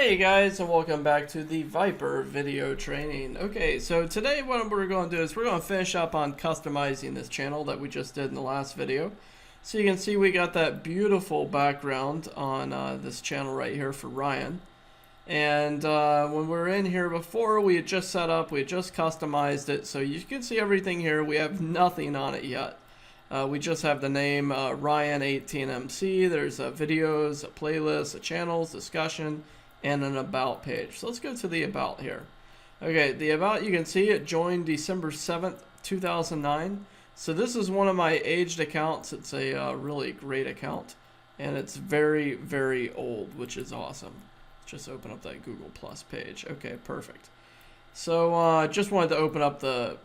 Hey guys, and welcome back to the Viper video training. Okay, so today what we're going to do is we're going to finish up on customizing this channel that we just did in the last video. So you can see we got that beautiful background on this channel right here for Ryan. And when we were in here before, we had just set up, we had just customized it. So you can see everything here. We have nothing on it yet. We just have the name Ryan18MC. There's videos, a playlist, a channels, discussion, and an about page. So let's go to the about here. Okay, the about, you can see it joined December 7th, 2009. So this is one of my aged accounts. It's a really great account, and it's very, very old, which is awesome. Let's just open up that Google Plus page. Okay, perfect. So just wanted to open up the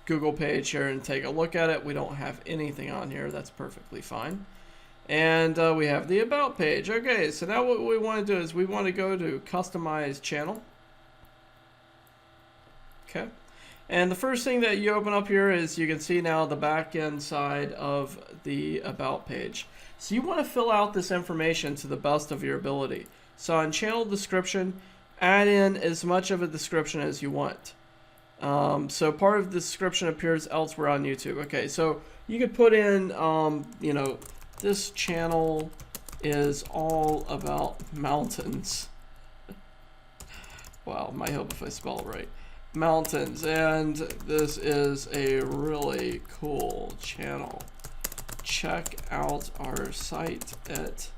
Google page here and take a look at it. We don't have anything on here. That's perfectly fine. And we have the about page. Okay, so now what we want to do is we want to go to customize channel. Okay, and the first thing that you open up here is you can see now the back end side of the about page. So you want to fill out this information to the best of your ability. So on channel description, add in as much of a description as you want. So part of the description appears elsewhere on YouTube. Okay, so you could put in, you know, this channel is all about mountains. Wow, might help if I spell it right. Mountains, and this is a really cool channel. Check out our site at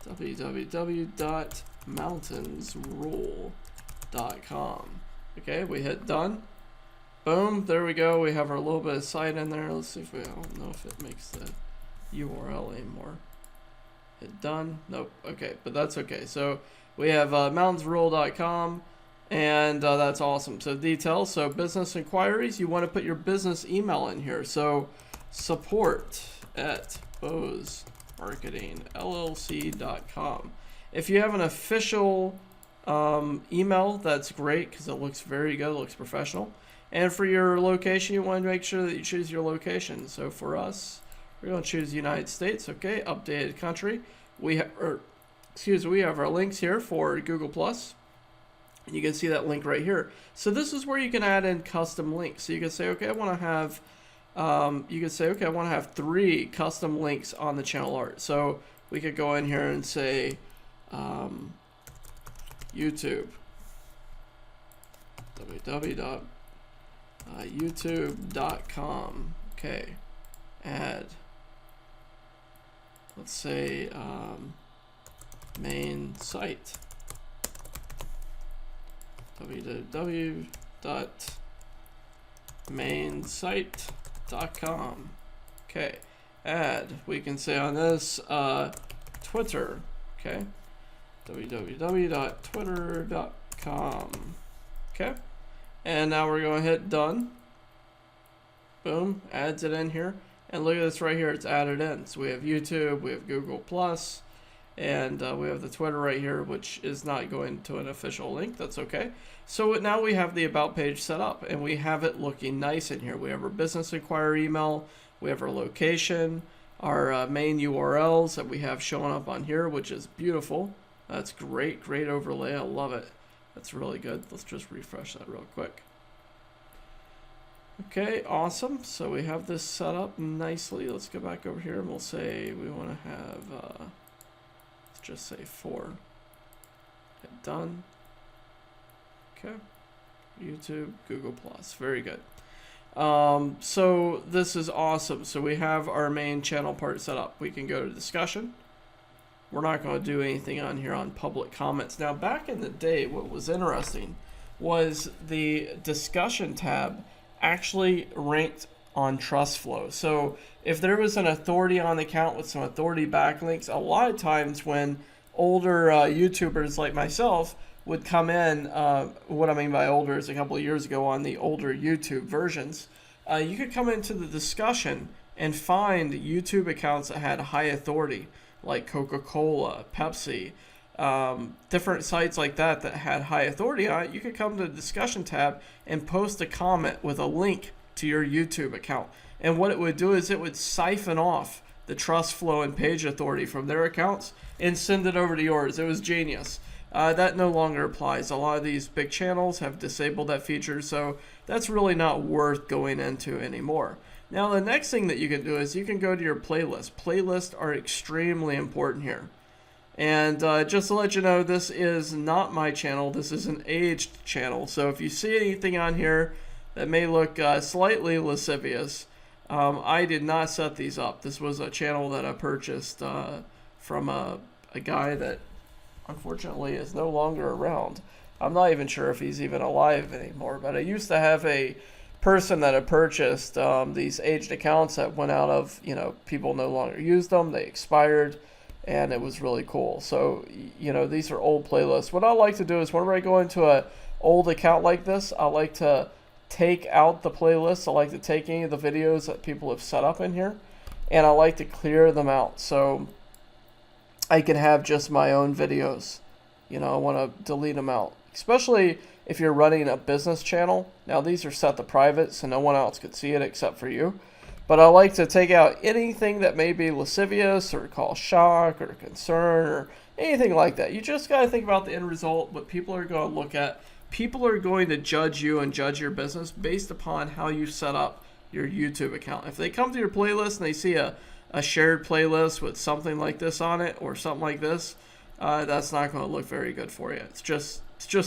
www.mountainsrule.com. Okay, we hit done. Boom, there we go. We have our little bit of site in there. Let's see if we, I don't know if it makes the URL anymore. Hit done. Nope. Okay, but that's okay. So we have mountainsrule.com, and that's awesome. So details. So business inquiries. You want to put your business email in here. So support@bosmarketingllc.com. If you have an official email, that's great because it looks very good. It looks professional. And for your location, you want to make sure that you choose your location. So for us, we're going to choose the United States. Okay, updated country. We have our links here for Google Plus. You can see that link right here. So this is where you can add in custom links. So you can say, okay, I want to have, I want to have 3 custom links on the channel art. So we could go in here and say, YouTube, www.youtube.com. Okay, add. Let's say main site, www.mainsite.com. Okay, add. We can say on this Twitter. Okay, www.twitter.com. Okay, and now we're going to hit done. Boom, adds it in here. And look at this right here, it's added in. So we have YouTube, we have Google Plus, and we have the Twitter right here, which is not going to an official link. That's okay. So now we have the about page set up, and we have it looking nice in here. We have our business inquiry email, we have our location, our main URLs that we have showing up on here, which is beautiful. That's great, great overlay. I love it. That's really good. Let's just refresh that real quick. Okay, awesome. So we have this set up nicely. Let's go back over here and we'll say we want to have, let's just say 4. Hit done. Okay, YouTube, Google Plus, very good. So this is awesome. So we have our main channel part set up. We can go to discussion. We're not going to do anything on here on public comments. Now, back in the day, what was interesting was the discussion tab actually ranked on trust flow. So if there was an authority on the account with some authority backlinks, a lot of times when older YouTubers like myself would come in, what I mean by older is a couple of years ago on the older YouTube versions, you could come into the discussion and find YouTube accounts that had high authority, like Coca-Cola, Pepsi, different sites like that that had high authority on it. You could come to the discussion tab and post a comment with a link to your YouTube account. And what it would do is it would siphon off the trust flow and page authority from their accounts and send it over to yours. It was genius. that no longer applies. A lot of these big channels have disabled that feature, so that's really not worth going into anymore. Now the next thing that you can do is you can go to your playlist. Playlists are extremely important here. And just to let you know, this is not my channel. This is an aged channel. So if you see anything on here that may look slightly lascivious, I did not set these up. This was a channel that I purchased from a guy that unfortunately is no longer around. I'm not even sure if he's even alive anymore, but I used to have a person that had purchased these aged accounts that went out of, people no longer used them, they expired, and it was really cool. So, these are old playlists. What I like to do is whenever I go into a old account like this, I like to take out the playlist. I like to take any of the videos that people have set up in here, and I like to clear them out so I can have just my own videos. I want to delete them out, especially if you're running a business channel. Now these are set to private, so no one else could see it except for you. But I like to take out anything that may be lascivious or cause shock or concern or anything like that. You just got to think about the end result, what people are going to look at. People are going to judge you and judge your business based upon how you set up your YouTube account. If they come to your playlist and they see a shared playlist with something like this on it or something like this, that's not going to look very good for you. It's just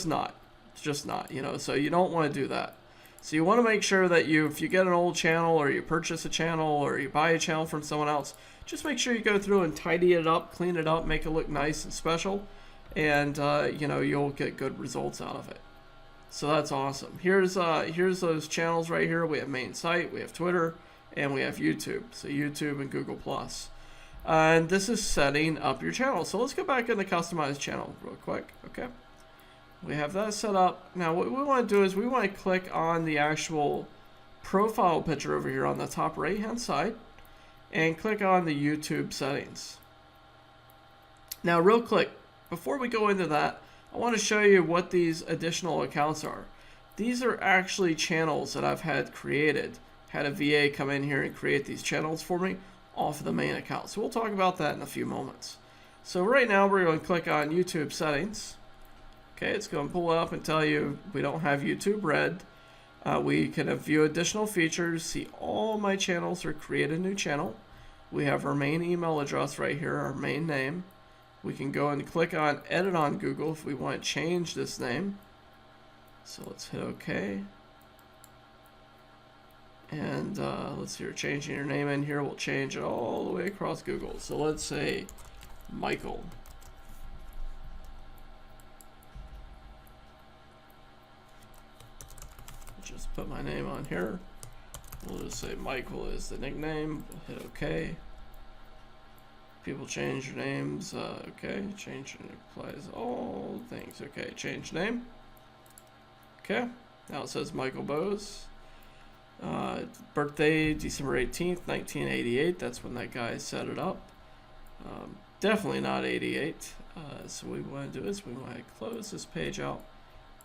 not. It's just not, so you don't want to do that. So you want to make sure that if you get an old channel or you purchase a channel or you buy a channel from someone else, just make sure you go through and tidy it up, clean it up, make it look nice and special, and you'll get good results out of it. So that's awesome. Here's those channels right here. We have main site, we have Twitter, and we have YouTube. So YouTube and Google+. And this is setting up your channel. So let's go back in the customize channel real quick. Okay. We have that set up. Now what we want to do is we want to click on the actual profile picture over here on the top right hand side and click on the YouTube settings. Now real quick, before we go into that, I want to show you what these additional accounts are. These are actually channels that I've had created. Had a VA come in here and create these channels for me off of the main account. So we'll talk about that in a few moments. So right now we're going to click on YouTube settings. Okay, it's going to pull up and tell you we don't have YouTube Red. We can view additional features, see all my channels, or create a new channel. We have our main email address right here, our main name. We can go and click on Edit on Google if we want to change this name. So let's hit OK. And let's see, we're changing your name in here. We'll change it all the way across Google. So let's say Michael. Just put my name on here. We'll just say Michael is the nickname. We'll hit OK. People change your names. Okay, change applies all things. Okay, change name. Okay, now it says Michael Bose. Birthday December 18th, 1988. That's when that guy set it up. Definitely not 88. So what we want to do is we want to close this page out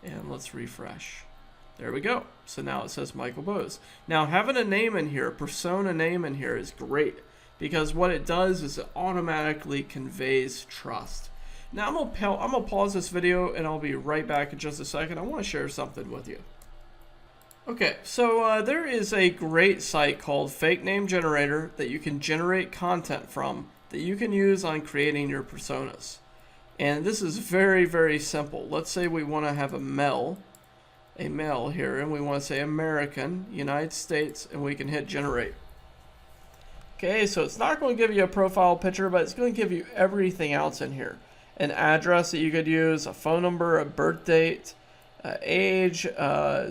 and let's refresh. There we go. So now it says Michael Bose. Now having a name in here, a persona name in here is great because what it does is it automatically conveys trust. Now I'm gonna pause this video and I'll be right back in just a second. I want to share something with you. Okay, so there is a great site called Fake Name Generator that you can generate content from that you can use on creating your personas. And this is very, very simple. Let's say we want to have a male here, and we want to say American, United States, and we can hit generate. Okay, so it's not going to give you a profile picture, but it's going to give you everything else in here. An address that you could use, a phone number, a birth date, age,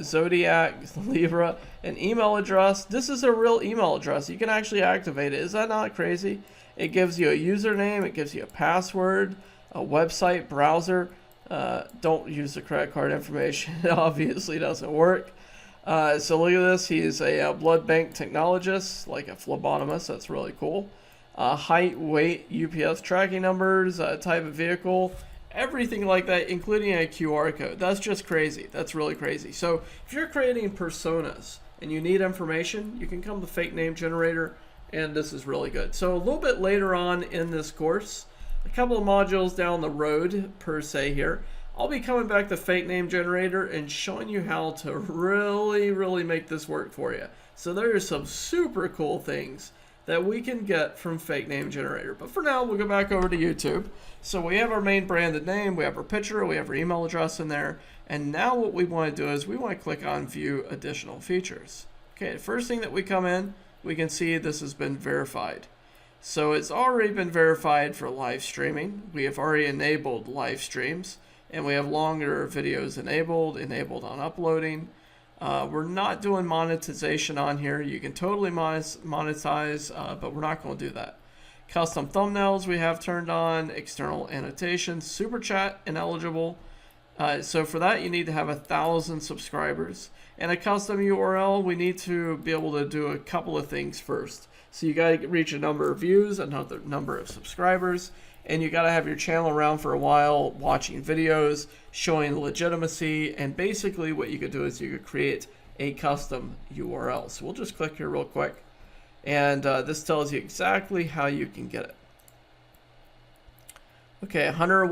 zodiac, Libra, an email address. This is a real email address. You can actually activate it. Is that not crazy? It gives you a username, it gives you a password, a website, browser. Don't use the credit card information. It obviously doesn't work. So look at this. He's a blood bank technologist, like a phlebotomist. That's really cool. Height, weight, UPS tracking numbers, type of vehicle, everything like that, including a QR code. That's just crazy. That's really crazy. So if you're creating personas and you need information, you can come to Fake Name Generator, and this is really good. So a little bit later on in this course, a couple of modules down the road per se here, I'll be coming back to fake name generator and showing you how to really make this work for you. So there are some super cool things that we can get from fake name generator. But for now, we'll go back over to YouTube. So we have our main branded name, we have our picture, we have our email address in there. And now what we want to do is we want to click on view additional features. Okay, the first thing that we come in, we can see this has been verified. So it's already been verified for live streaming. We have already enabled live streams, and we have longer videos enabled on uploading. We're not doing monetization on here. You can totally monetize, but we're not going to do that. Custom thumbnails we have turned on, external annotations, super chat ineligible. So for that, you need to have 1,000 subscribers. And a custom URL, we need to be able to do a couple of things first. So you got to reach a number of views, another number of subscribers, and you got to have your channel around for a while, watching videos, showing legitimacy, and basically what you could do is you could create a custom URL. So we'll just click here real quick, and this tells you exactly how you can get it. Okay, 100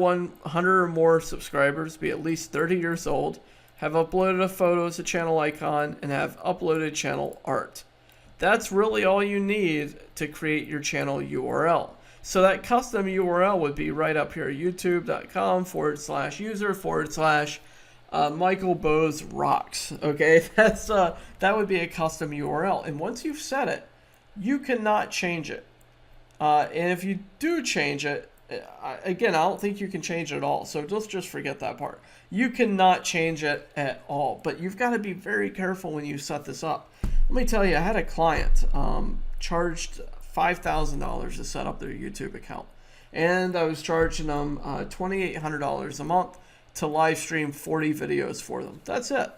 or more subscribers, be at least 30 years old, have uploaded a photo as a channel icon, and have uploaded channel art. That's really all you need to create your channel URL. So that custom URL would be right up here, youtube.com/user/Michael Bose Rocks. Okay, that would be a custom URL. And once you've set it, you cannot change it. And if you do change it, again, I don't think you can change it at all. So let's just forget that part. You cannot change it at all, but you've got to be very careful when you set this up. Let me tell you, I had a client charged $5,000 to set up their YouTube account. And I was charging them $2,800 a month to live stream 40 videos for them. That's it.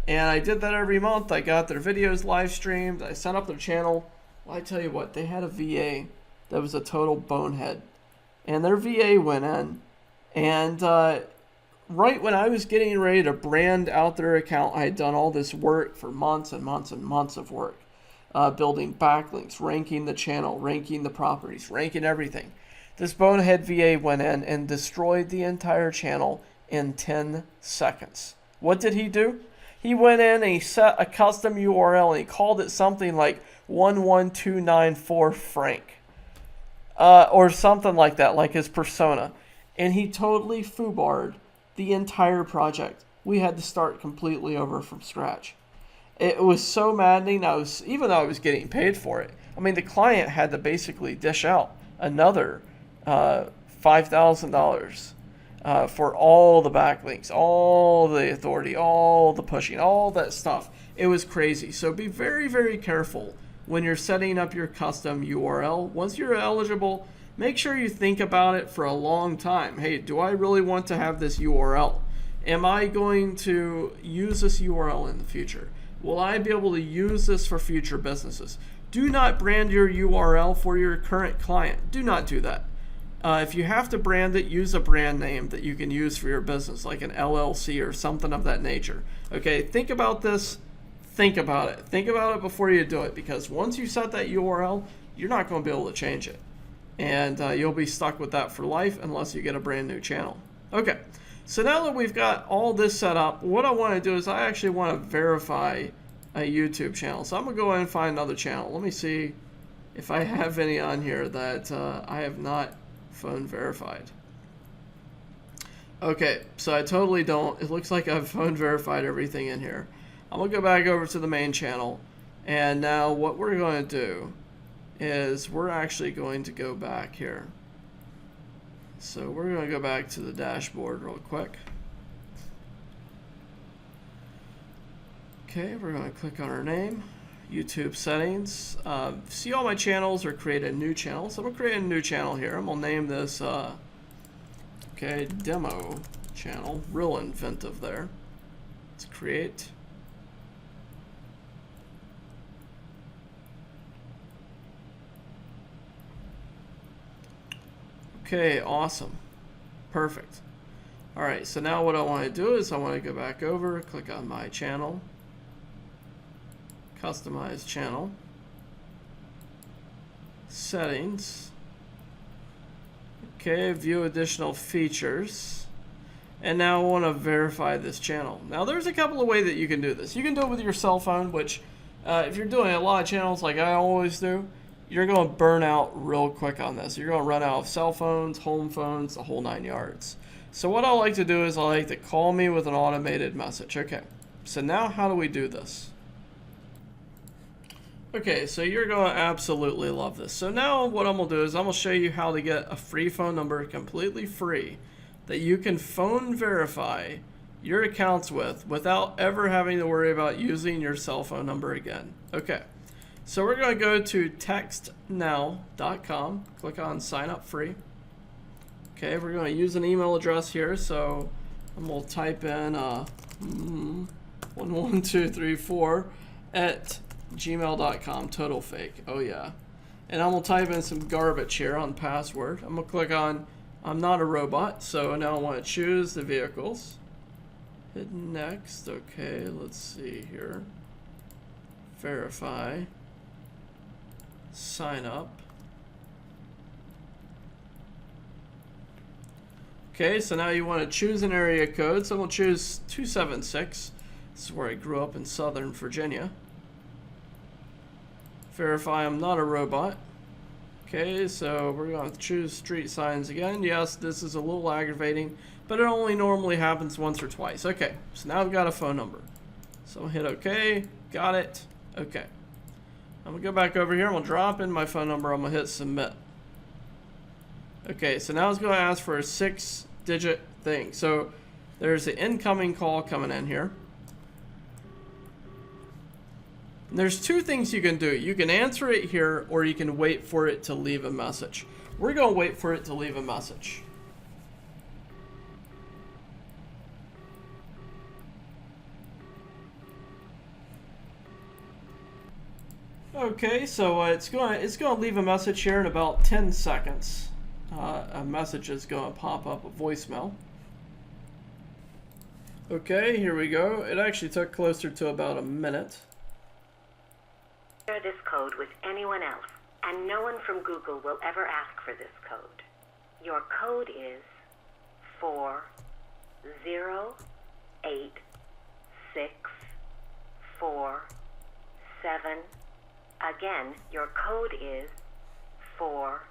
And I did that every month. I got their videos live streamed. I set up their channel. Well, I tell you what, they had a VA that was a total bonehead. And their VA went in. And right when I was getting ready to brand out their account, I had done all this work for months and months and months of work. Building backlinks, ranking the channel, ranking the properties, ranking everything. This bonehead VA went in and destroyed the entire channel in 10 seconds. What did he do? He went in and he set a custom URL and he called it something like 11294 Frank. Or something like that, like his persona. And he totally foobarred the entire project. We had to start completely over from scratch. It was so maddening. Even though I was getting paid for it. I mean, the client had to basically dish out another $5,000 for all the backlinks, all the authority, all the pushing, all that stuff. It was crazy. So be very careful when you're setting up your custom URL. Once you're eligible, make sure you think about it for a long time. Hey, do I really want to have this URL? Am I going to use this URL in the future? Will I be able to use this for future businesses? Do not brand your URL for your current client. Do not do that. If you have to brand it, use a brand name that you can use for your business, like an LLC or something of that nature. Okay, think about this. Think about it. Think about it before you do it, because once you set that URL, you're not going to be able to change it. And you'll be stuck with that for life unless you get a brand new channel. Okay, so now that we've got all this set up, what I want to do is I actually want to verify a YouTube channel. So I'm going to go ahead and find another channel. Let me see if I have any on here that I have not phone verified. Okay, so I totally don't. It looks like I've phone verified everything in here. I'm going to go back over to the main channel. And now what we're going to do is we're actually going to go back here. So we're going to go back to the dashboard real quick. Okay, we're going to click on our name, YouTube settings, see all my channels or create a new channel. So I'm going to create a new channel here. I'm going to name this, okay, demo channel, real inventive there. Let's create. Okay, awesome. Perfect. All right, so now what I want to do is I want to go back over, click on my channel, customize channel, settings. Okay, view additional features. And now I want to verify this channel. Now there's a couple of ways that you can do this. You can do it with your cell phone, which if you're doing a lot of channels like I always do, you're going to burn out real quick on this. You're going to run out of cell phones, home phones, the whole 9 yards. So what I like to do is I like to call me with an automated message. Okay, so now how do we do this? Okay, so you're going to absolutely love this. So now what I'm going to do is I'm going to show you how to get a free phone number completely free that you can phone verify your accounts with without ever having to worry about using your cell phone number again. Okay, so we're going to go to textnow.com, click on sign up free. Okay, we're going to use an email address here, so I'm going to type in 11234 at gmail.com, total fake, oh yeah. And I'm going to type in some garbage here on password. I'm going to click on I'm not a robot, so now I want to choose the vehicles. Hit next. Okay, let's see here. Verify. Sign up. Okay, so now you want to choose an area code. So we'll choose 276. This is where I grew up in Southern Virginia. Verify I'm not a robot. Okay, so we're going to choose street signs again. Yes, this is a little aggravating, but it only normally happens once or twice. Okay, so now I've got a phone number. So I'll hit OK. Got it. Okay. I'm going to go back over here. I'm going to drop in my phone number. I'm going to hit submit. Okay, so now it's going to ask for a 6-digit thing. So there's an incoming call coming in here. There's two things you can do. You can answer it here, or you can wait for it to leave a message. We're going to wait for it to leave a message. Okay, so it's going to leave a message here in about 10 seconds. A message is going to pop up, a voicemail. Okay, here we go. It actually took closer to about a minute. Share this code with anyone else, and no one from Google will ever ask for this code. Your code is 4086447. Again, your code is 40.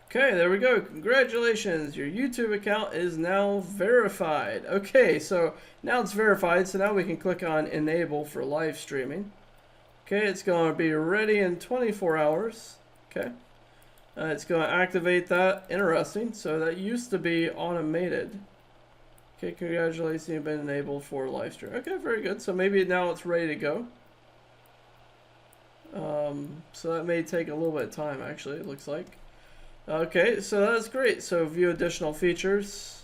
Okay, there we go. Congratulations. Your YouTube account is now verified. Okay, so now it's verified, so now we can click on enable for live streaming. Okay, it's going to be ready in 24 hours. Okay. It's going to activate that. Interesting. So that used to be automated. Okay, congratulations. You've been enabled for live stream. Okay, very good. So maybe now it's ready to go. So that may take a little bit of time, actually, it looks like. Okay, so that's great. So view additional features.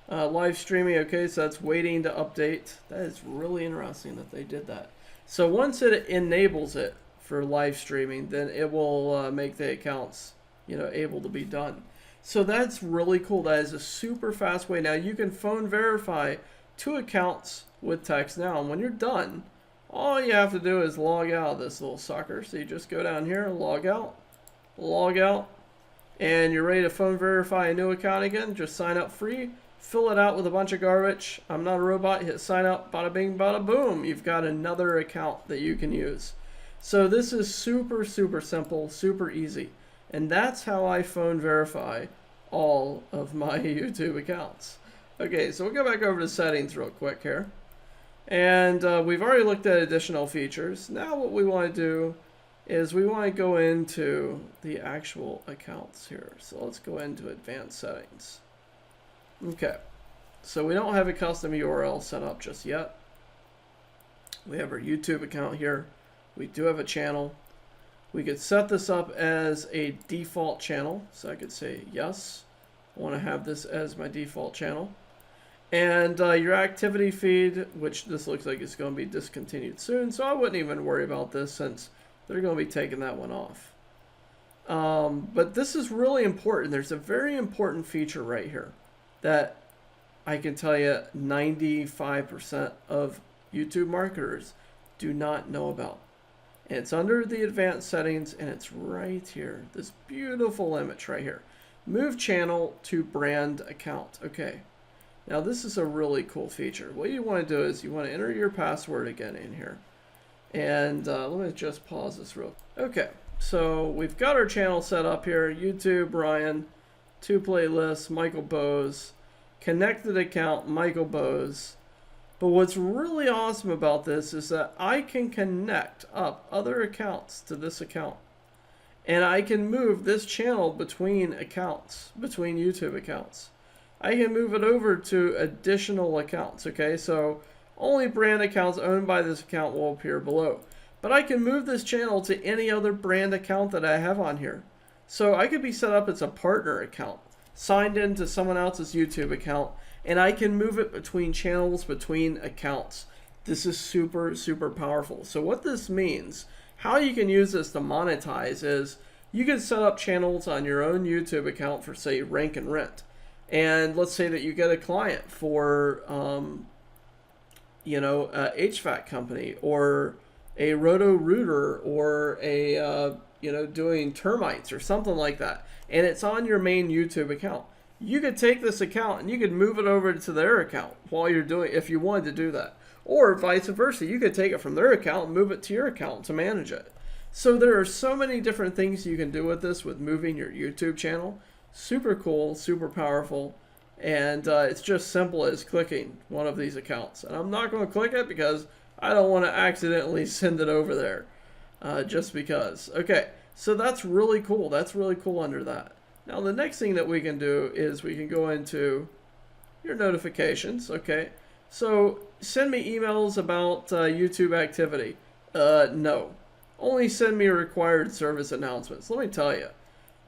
Live streaming, okay, so that's waiting to update. That is really interesting that they did that. So once it enables it for live streaming, then it will make the accounts, able to be done. So that's really cool. That is a super fast way. Now you can phone verify 2 accounts with TextNow, and when you're done, all you have to do is log out of this little sucker. So you just go down here, log out, and you're ready to phone verify a new account again. Just sign up free, fill it out with a bunch of garbage. I'm not a robot. Hit sign up, bada bing, bada boom. You've got another account that you can use. So this is super, super simple, super easy. And that's how I phone verify all of my YouTube accounts. Okay, so we'll go back over to settings real quick here. And we've already looked at additional features. Now what we want to do is we want to go into the actual accounts here. So let's go into advanced settings. Okay, so we don't have a custom URL set up just yet. We have our YouTube account here. We do have a channel. We could set this up as a default channel. So I could say, yes, I want to have this as my default channel. And your activity feed, which this looks like it's going to be discontinued soon. So I wouldn't even worry about this since they're going to be taking that one off. But this is really important. There's a very important feature right here that I can tell you 95% of YouTube marketers do not know about. And it's under the advanced settings, and it's right here. This beautiful image right here. Move channel to brand account. Okay. Now this is a really cool feature. What you want to do is you want to enter your password again in here. And let me just pause this real quick. Okay. So we've got our channel set up here. YouTube, Ryan, 2 playlists, Michael Bose, connected account, Michael Bose. But what's really awesome about this is that I can connect up other accounts to this account. And I can move this channel between accounts, between YouTube accounts. I can move it over to additional accounts, okay? So only brand accounts owned by this account will appear below. But I can move this channel to any other brand account that I have on here. So I could be set up as a partner account, signed into someone else's YouTube account, and I can move it between channels, between accounts. This is super, super powerful. So what this means, how you can use this to monetize is you can set up channels on your own YouTube account for, say, rank and rent. And let's say that you get a client for, a HVAC company or a roto-rooter or a, doing termites or something like that. And it's on your main YouTube account. You could take this account and you could move it over to their account while you're doing, if you wanted to do that. Or vice versa, you could take it from their account and move it to your account to manage it. So there are so many different things you can do with this with moving your YouTube channel. Super cool, super powerful, and it's just simple as clicking one of these accounts. And I'm not going to click it because I don't want to accidentally send it over there just because. Okay, so that's really cool. That's really cool under that. Now the next thing that we can do is we can go into your notifications. Okay, so send me emails about YouTube activity. No. Only send me required service announcements. Let me tell you,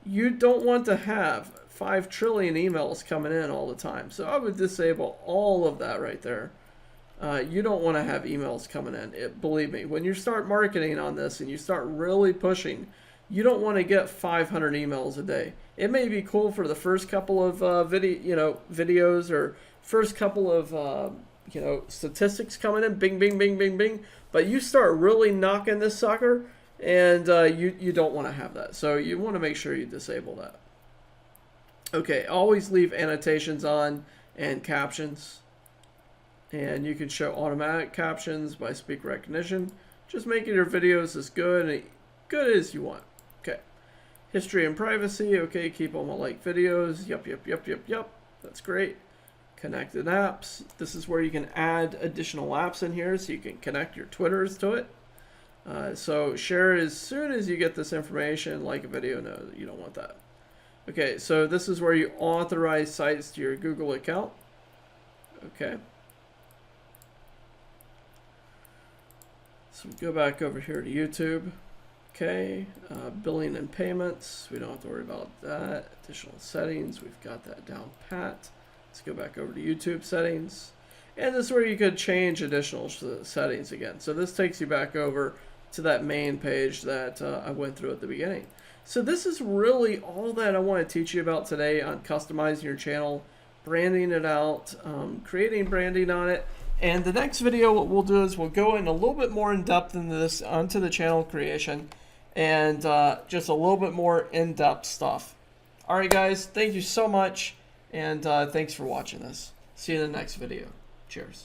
you don't want to have 5 trillion emails coming in all the time. So I would disable all of that right there. You don't want to have emails coming in. Believe me, when you start marketing on this and you start really pushing, you don't want to get 500 emails a day. It may be cool for the first couple of videos or first couple of statistics coming in, bing, bing, bing, bing, bing. But you start really knocking this sucker, and you don't want to have that. So you want to make sure you disable that. Okay, always leave annotations on and captions. And you can show automatic captions by speaker recognition. Just making your videos as good as you want. Okay. History and privacy. Okay, keep all my like videos. Yep. That's great. Connected apps. This is where you can add additional apps in here so you can connect your Twitters to it. So share as soon as you get this information, like a video. No, you don't want that. Okay, so this is where you authorize sites to your Google account. Okay. So we go back over here to YouTube. Okay, billing and payments. We don't have to worry about that. Additional settings. We've got that down pat. Let's go back over to YouTube settings. And this is where you could change additional settings again. So this takes you back over to that main page that I went through at the beginning. So this is really all that I want to teach you about today on customizing your channel, branding it out, creating branding on it. And the next video, what we'll do is we'll go in a little bit more in depth into this, onto the channel creation, and just a little bit more in-depth stuff. All right, guys, thank you so much. And thanks for watching this. See you in the next video. Cheers.